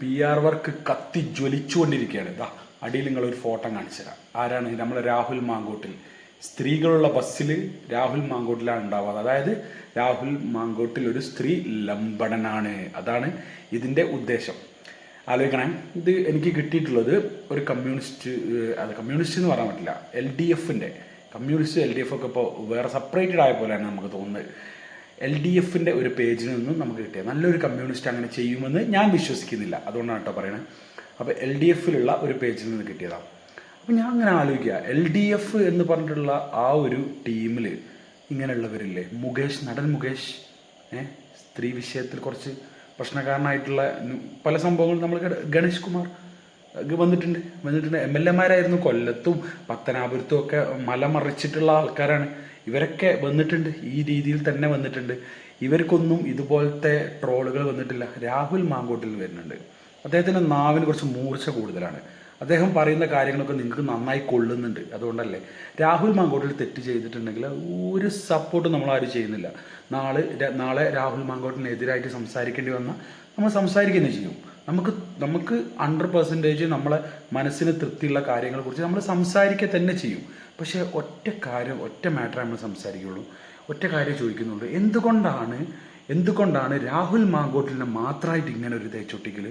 PR work കത്തി ജ്വലിച്ചുകൊണ്ടിരിക്കുകയാണ്. ഇതാ അടിയിൽ നിങ്ങളൊരു ഫോട്ടോ കാണിച്ചു തരാം. ആരാണ്? നമ്മളെ രാഹുൽ മാങ്കൂട്ടിൽ. സ്ത്രീകളുള്ള ബസ്സിൽ രാഹുൽ മാങ്കൂട്ടിലാണ് ഉണ്ടാവുക. അതായത് രാഹുൽ മാങ്കൂട്ടിൽ ഒരു സ്ത്രീ ലംബടനാണ്. അതാണ് ഇതിൻ്റെ ഉദ്ദേശം. ആലോചിക്കണേ. ഇത് എനിക്ക് കിട്ടിയിട്ടുള്ളത് ഒരു കമ്മ്യൂണിസ്റ്റ് എന്ന് പറയാൻ പറ്റില്ല, LDFൻ്റെ കമ്മ്യൂണിസ്റ്റ് LDF ഒക്കെ ഇപ്പോൾ വേറെ സെപ്പറേറ്റഡ് ആയ പോലെയാണ് നമുക്ക് തോന്നുന്നത്. LDFൻ്റെ ഒരു പേജിൽ നിന്നും നമുക്ക് കിട്ടിയത്. നല്ലൊരു കമ്മ്യൂണിസ്റ്റ് അങ്ങനെ ചെയ്യുമെന്ന് ഞാൻ വിശ്വസിക്കുന്നില്ല, അതുകൊണ്ടാണ് കേട്ടോ പറയണത്. അപ്പോൾ LDFിലുള്ള ഒരു പേജിൽ നിന്ന് കിട്ടിയതാണ്. അപ്പോൾ ഞാൻ അങ്ങനെ ആലോചിക്കുക, LDF എന്ന് പറഞ്ഞിട്ടുള്ള ആ ഒരു ടീമിൽ ഇങ്ങനെയുള്ളവരില്ലേ? നടൻ മുകേഷ് സ്ത്രീ വിഷയത്തിൽ കുറച്ച് പ്രശ്നക്കാരനായിട്ടുള്ള പല സംഭവങ്ങളും നമ്മൾ ഗണേഷ് കുമാർ വന്നിട്ടുണ്ട്. MLA മാരായിരുന്നു. കൊല്ലത്തും പത്തനാപുരത്തും ഒക്കെ മലമറിച്ചിട്ടുള്ള ആൾക്കാരാണ്. ഇവരൊക്കെ വന്നിട്ടുണ്ട്, ഈ രീതിയിൽ തന്നെ വന്നിട്ടുണ്ട്. ഇവർക്കൊന്നും ഇതുപോലത്തെ ട്രോളുകൾ വന്നിട്ടില്ല. രാഹുൽ മാങ്കൂട്ടിൽ വരുന്നുണ്ട്. അദ്ദേഹത്തിൻ്റെ നാവിന് കുറച്ച് മൂർച്ച കൂടുതലാണ്. അദ്ദേഹം പറയുന്ന കാര്യങ്ങളൊക്കെ നിങ്ങൾക്ക് നന്നായി കൊള്ളുന്നുണ്ട്. അതുകൊണ്ടല്ലേ രാഹുൽ മാങ്കൂട്ടിൽ തെറ്റ് ചെയ്തിട്ടുണ്ടെങ്കിൽ ഒരു സപ്പോർട്ട് നമ്മളാരും ചെയ്യുന്നില്ല. നാളെ രാഹുൽ മാങ്കൂട്ടിനെതിരായിട്ട് സംസാരിക്കേണ്ടി വന്നാൽ നമ്മൾ സംസാരിക്കുകയും ചെയ്യും. നമുക്ക് 100% നമ്മളെ മനസ്സിന് തൃപ്തിയുള്ള കാര്യങ്ങളെക്കുറിച്ച് നമ്മൾ സംസാരിക്കുക തന്നെ ചെയ്യും. പക്ഷേ ഒറ്റ മാറ്റർ നമ്മൾ സംസാരിക്കുകയുള്ളൂ. ഒറ്റ കാര്യം ചോദിക്കുന്നുള്ളൂ, എന്തുകൊണ്ടാണ് രാഹുൽ മാങ്കൂട്ടിലിനെ മാത്രമായിട്ട് ഇങ്ങനെ ഒരു തേച്ചൊട്ടിക്കൽ?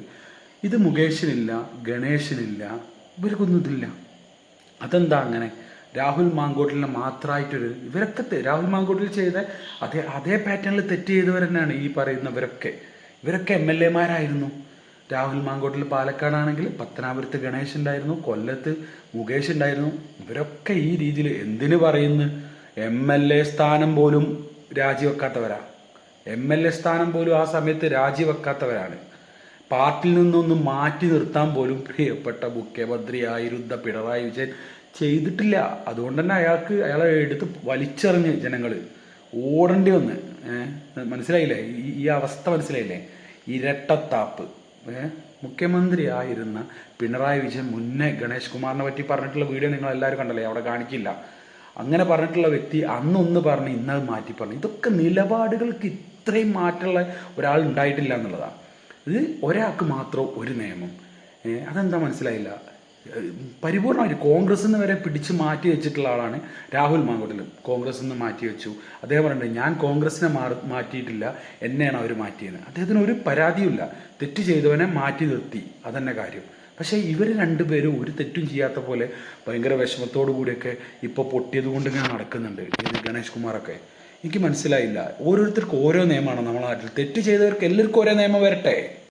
ഇത് മുകേഷിനില്ല, ഗണേശനില്ല, ഇവർക്കൊന്നും ഇതില്ല. അതെന്താ അങ്ങനെ? രാഹുൽ മാങ്കൂട്ടിലിനെ മാത്രമായിട്ടൊരു രാഹുൽ മാങ്കൂട്ടിൽ ചെയ്ത അതേ പാറ്റേണിൽ തെറ്റ് ചെയ്തവർ തന്നെയാണ് ഈ പറയുന്നവരൊക്കെ. ഇവരൊക്കെ MLA മാരായിരുന്നു. രാഹുൽ മാങ്കൂട്ടിൽ പാലക്കാടാണെങ്കിൽ പത്തനാപുരത്ത് ഗണേശ് ഉണ്ടായിരുന്നു, കൊല്ലത്ത് മുകേഷ് ഉണ്ടായിരുന്നു. ഇവരൊക്കെ ഈ രീതിയിൽ എന്തിനു പറയുന്നു? MLA സ്ഥാനം പോലും രാജിവെക്കാത്തവരാ. MLA സ്ഥാനം പോലും ആ സമയത്ത് രാജിവെക്കാത്തവരാണ്. പാർട്ടിയിൽ നിന്നൊന്നും മാറ്റി നിർത്താൻ പോലും പ്രിയപ്പെട്ട മുഖ്യമന്ത്രിയായിരുന്ന പിണറായി വിജയൻ ചെയ്തിട്ടില്ല. അതുകൊണ്ട് തന്നെ അയാളെ എടുത്ത് വലിച്ചെറിഞ്ഞ് ജനങ്ങൾ ഓടേണ്ടി വന്ന്. മനസ്സിലായില്ലേ ഈ അവസ്ഥ? മനസ്സിലായില്ലേ? ഇരട്ടത്താപ്പ്. മുഖ്യമന്ത്രി ആയിരുന്ന പിണറായി വിജയൻ മുന്നേ ഗണേഷ് കുമാറിനെ പറ്റി പറഞ്ഞിട്ടുള്ള വീഡിയോ നിങ്ങൾ എല്ലാവരും കണ്ടല്ലേ? അവിടെ കാണിക്കില്ല. അങ്ങനെ പറഞ്ഞിട്ടുള്ള വ്യക്തി അന്നൊന്ന് പറഞ്ഞ് ഇന്നത് മാറ്റി പറഞ്ഞു. ഇതൊക്കെ നിലപാടുകൾക്ക് ഇത്രയും മാറ്റമുള്ള ഒരാൾ ഉണ്ടായിട്ടില്ല എന്നുള്ളതാണ്. ഇത് ഒരാൾക്ക് മാത്രം ഒരു നിയമം. അതെന്താ മനസ്സിലായില്ല? പരിപൂർണമായിട്ട് കോൺഗ്രസ് നിന്ന് വരെ പിടിച്ച് മാറ്റി വെച്ചിട്ടുള്ള ആളാണ് രാഹുൽ മാങ്കൂട്ടിൽ. കോൺഗ്രസ് നിന്ന് മാറ്റി വെച്ചു. അദ്ദേഹം പറയുന്നുണ്ട്, ഞാൻ കോൺഗ്രസിനെ മാറ്റിയിട്ടില്ല, എന്നെയാണ് അവർ മാറ്റിയത്. അദ്ദേഹത്തിന് ഒരു പരാതിയുമില്ല. തെറ്റ് ചെയ്തവനെ മാറ്റി നിർത്തി, അതന്നെ കാര്യം. പക്ഷേ ഇവർ രണ്ടുപേരും ഒരു തെറ്റും ചെയ്യാത്ത പോലെ ഭയങ്കര വിഷമത്തോടു കൂടിയൊക്കെ ഇപ്പോൾ പൊട്ടിയത് കൊണ്ട് ഇങ്ങനെ നടക്കുന്നുണ്ട്. ഇത് ഗണേഷ് കുമാറൊക്കെ. എനിക്ക് മനസ്സിലായില്ല. ഓരോരുത്തർക്കും ഓരോ നിയമമാണ് നമ്മളെ നാട്ടിൽ. തെറ്റ് ചെയ്തവർക്ക് എല്ലാവർക്കും ഓരോ നിയമം വരട്ടെ.